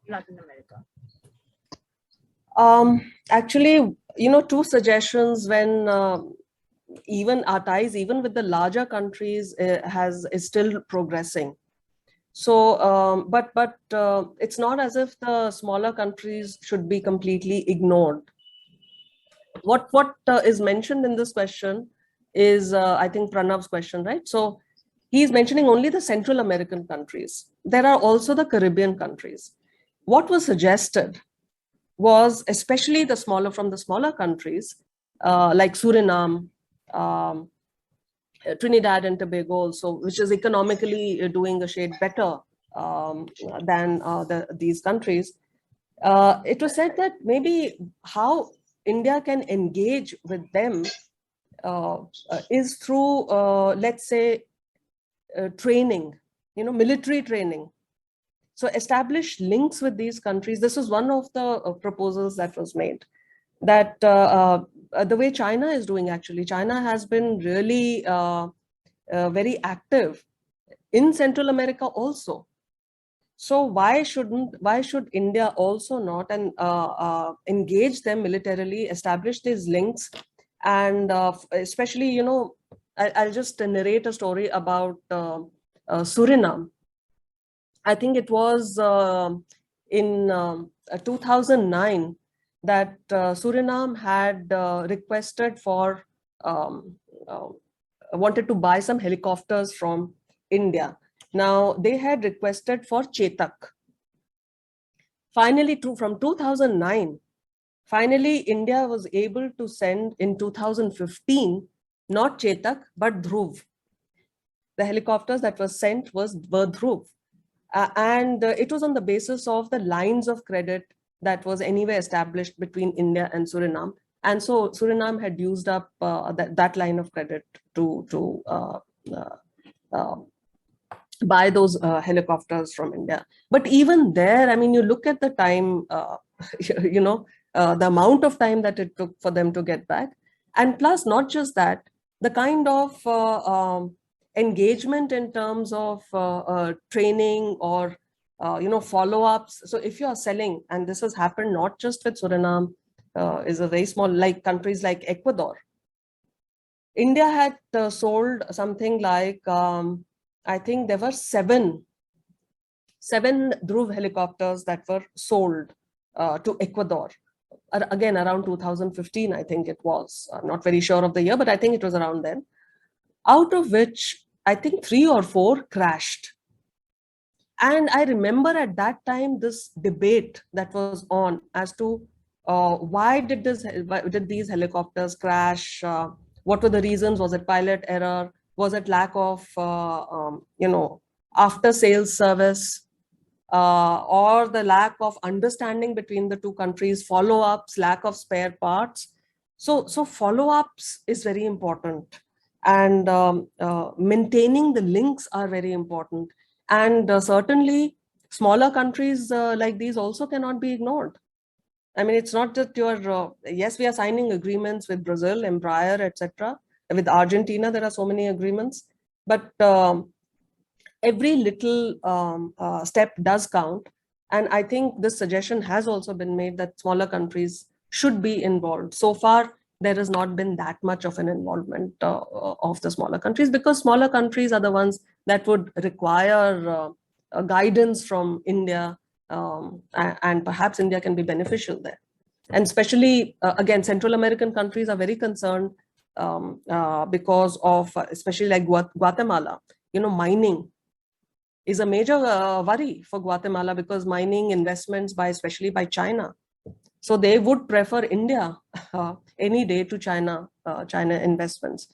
Latin America? Actually, two suggestions when even our ties, even with the larger countries, is still progressing. So, but it's not as if the smaller countries should be completely ignored. What is mentioned in this question is, I think, Pranav's question, right? So he's mentioning only the Central American countries. There are also the Caribbean countries. What was suggested was especially the smaller countries like Suriname, Trinidad and Tobago also, which is economically doing a shade better than these countries. It was said that maybe how India can engage with them is through, let's say, training, military training. So establish links with these countries. This is one of the proposals that was made, that the way China is doing, actually. China has been really very active in Central America also. So why should India also not and engage them militarily, establish these links, and especially, I'll just narrate a story about Suriname. I think it was in 2009 that Suriname had requested for, wanted to buy some helicopters from India. Now, they had requested for Chetak. Finally, from 2009, finally, India was able to send in 2015, not Chetak, but Dhruv. The helicopters that were sent were Dhruv. And it was on the basis of the lines of credit that was anyway established between India and Suriname. And so Suriname had used up that line of credit to buy those helicopters from India. But even there, I mean, you look at the time, the amount of time that it took for them to get back. And plus, not just that, the kind of engagement in terms of training or follow-ups. So if you are selling, and this has happened not just with Suriname, is a very small, like countries like Ecuador. India had sold something like, I think there were seven Dhruv helicopters that were sold to Ecuador. Again, around 2015, I think it was. I'm not very sure of the year, but I think it was around then. Out of which I think 3 or 4 crashed. And I remember at that time this debate that was on as to why did these helicopters crash? What were the reasons? Was it pilot error? Was it lack of after sales service? Or the lack of understanding between the two countries, follow-ups, lack of spare parts. So follow-ups is very important, and maintaining the links are very important. And certainly smaller countries like these also cannot be ignored. I mean, it's not that yes, we are signing agreements with Brazil, Embraer, etc. With Argentina, there are so many agreements, but every little step does count. And I think this suggestion has also been made that smaller countries should be involved. So far, there has not been that much of an involvement of the smaller countries, because smaller countries are the ones that would require guidance from India, and perhaps India can be beneficial there. And especially, again, Central American countries are very concerned because of, especially like Guatemala, mining is a major worry for Guatemala, because mining investments especially by China. So they would prefer India any day to China, China investments.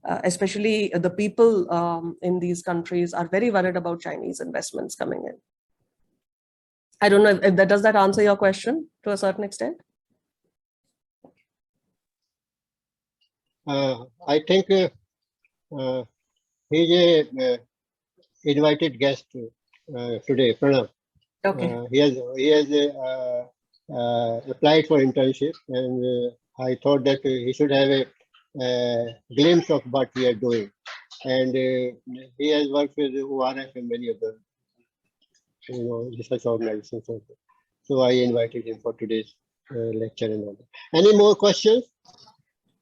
Especially the people in these countries are very worried about Chinese investments coming in. I don't know if that does that answer your question to a certain extent? I think he's a invited guest today, Pranav. Okay. He has applied for internship, and I thought that he should have a glimpse of what we are doing. And he has worked with ORF and many other, research organizations. So I invited him for today's lecture and all that. Any more questions?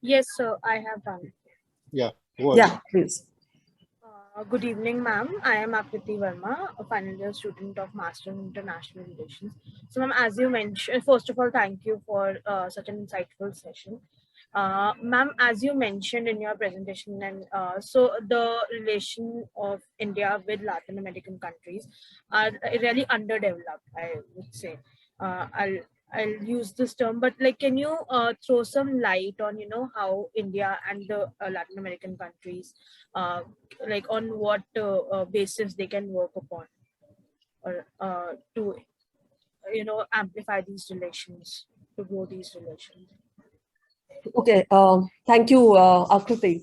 Yes, sir, I have done. Yeah, go on. Yeah, please. Good evening, ma'am. I am Priti Verma, a final year student of Master in International Relations. So, ma'am, as you mentioned, first of all, thank you for such an insightful session. Ma'am, as you mentioned in your presentation, and so the relation of India with Latin American countries are really underdeveloped, I would say. I'll use this term, but like, can you throw some light on, how India and the Latin American countries, like on what basis they can work upon, or to, amplify these relations, to grow these relations? Okay, thank you, Akriti.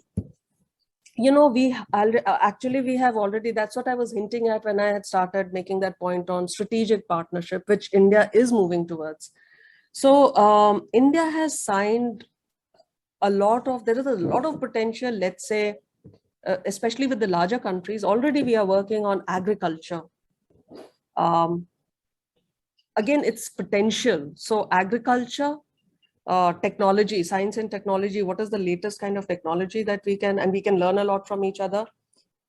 Actually, we have already, that's what I was hinting at when I had started making that point on strategic partnership, which India is moving towards. So India has signed there is a lot of potential, let's say, especially with the larger countries. Already we are working on agriculture. Again, it's potential. So agriculture, technology, science and technology, what is the latest kind of technology that we can learn a lot from each other.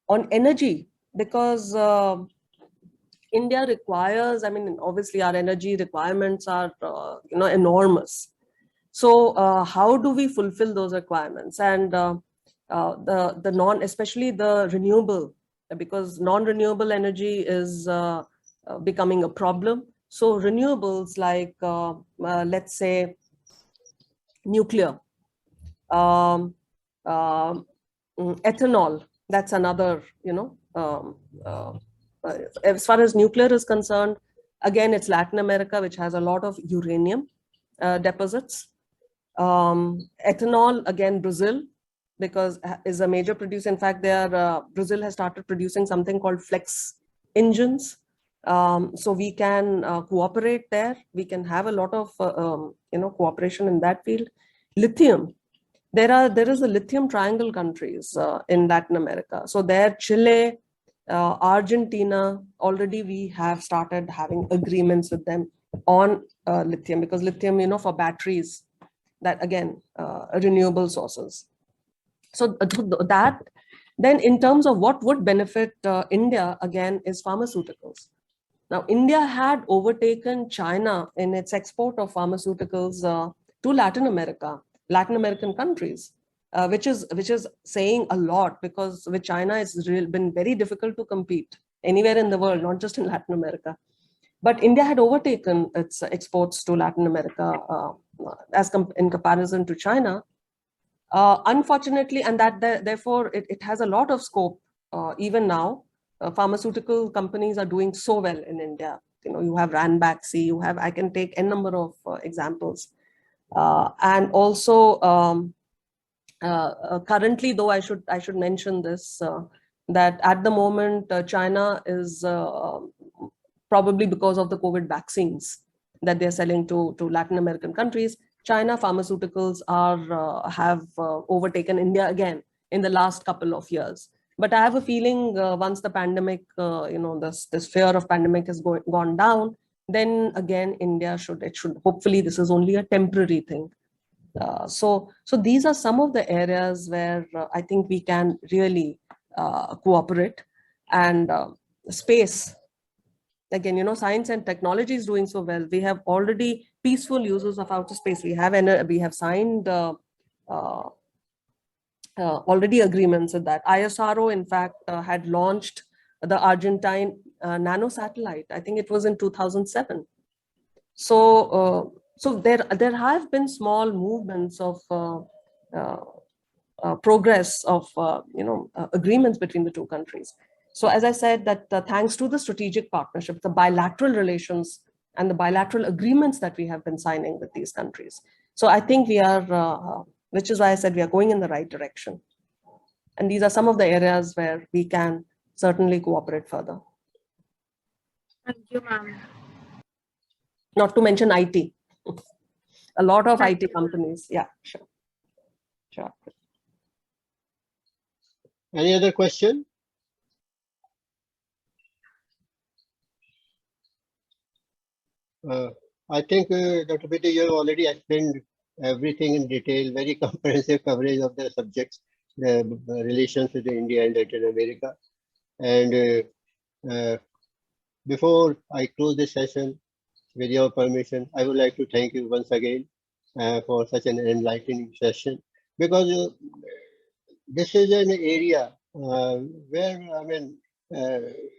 On energy, because India requires, obviously our energy requirements are, enormous. So how do we fulfill those requirements? And especially the renewable, because non-renewable energy is becoming a problem. So renewables like, let's say, nuclear, ethanol, that's another, as far as nuclear is concerned, again, it's Latin America, which has a lot of uranium deposits. Ethanol, again, Brazil, because is a major producer. In fact, Brazil has started producing something called flex engines. So we can cooperate there. We can have a lot of cooperation in that field. Lithium. There is a lithium triangle countries in Latin America. So there, Chile, Argentina, already we have started having agreements with them on lithium, because lithium, for batteries, that again, renewable sources. So that, then in terms of what would benefit India, again, is pharmaceuticals. Now, India had overtaken China in its export of pharmaceuticals to Latin American countries, which is saying a lot, because with China, it's been very difficult to compete anywhere in the world, not just in Latin America. But India had overtaken its exports to Latin America in comparison to China. Unfortunately, and therefore it has a lot of scope even now. Pharmaceutical companies are doing so well in India. You have Ranbaxy, I can take a number of examples. And also currently, though, I should mention this, that at the moment, China is probably because of the COVID vaccines that they're selling to Latin American countries, China pharmaceuticals have overtaken India again in the last couple of years. But I have a feeling once the pandemic, this fear of pandemic has gone down, then again India should hopefully, this is only a temporary thing. So these are some of the areas where I think we can really cooperate. And space, again, science and technology is doing so well. We have already peaceful uses of outer space. We have signed already agreements with that. ISRO, in fact, had launched the Argentine nano satellite. I think it was in 2007. So So there have been small movements of progress of agreements between the two countries. So as I said, that thanks to the strategic partnership, the bilateral relations and the bilateral agreements that we have been signing with these countries. So I think we are, which is why I said we are going in the right direction. And these are some of the areas where we can certainly cooperate further. Thank you, ma'am. Not to mention IT. A lot of Thank IT companies. Yeah, sure. Sure. Any other question? I think, Dr. Priti, you have already explained everything in detail, very comprehensive coverage of the subjects, the relations with India and Latin America. And before I close this session, with your permission, I would like to thank you once again for such an enlightening session, because this is an area where, I mean,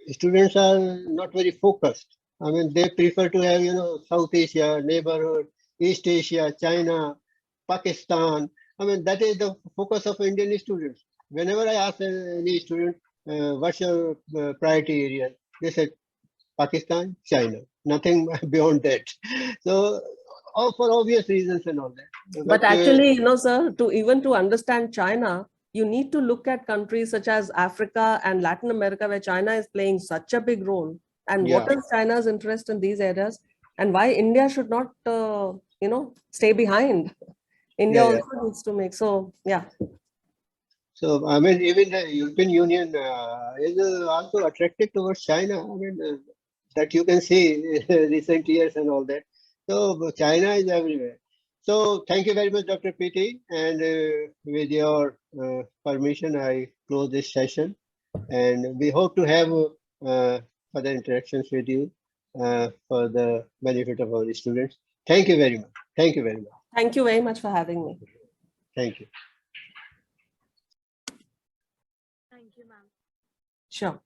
students are not very focused. I mean, they prefer to have, South Asia, neighborhood, East Asia, China, Pakistan. I mean, that is the focus of Indian students. Whenever I ask any student, what's your priority area? They said, Pakistan, China, nothing beyond that. So, for obvious reasons and all that. But actually, sir, to understand China, you need to look at countries such as Africa and Latin America, where China is playing such a big role. And what is China's interest in these areas, and why India should not, stay behind? India also needs to make, so yeah. So, I mean, even the European Union is also attracted towards China. I mean, that you can see recent years and all that. So, China is everywhere. So, thank you very much, Dr. Priti. And with your permission, I close this session. And we hope to have further interactions with you for the benefit of our students. Thank you very much. Thank you very much. Thank you very much for having me. Thank you. Thank you, ma'am. Sure.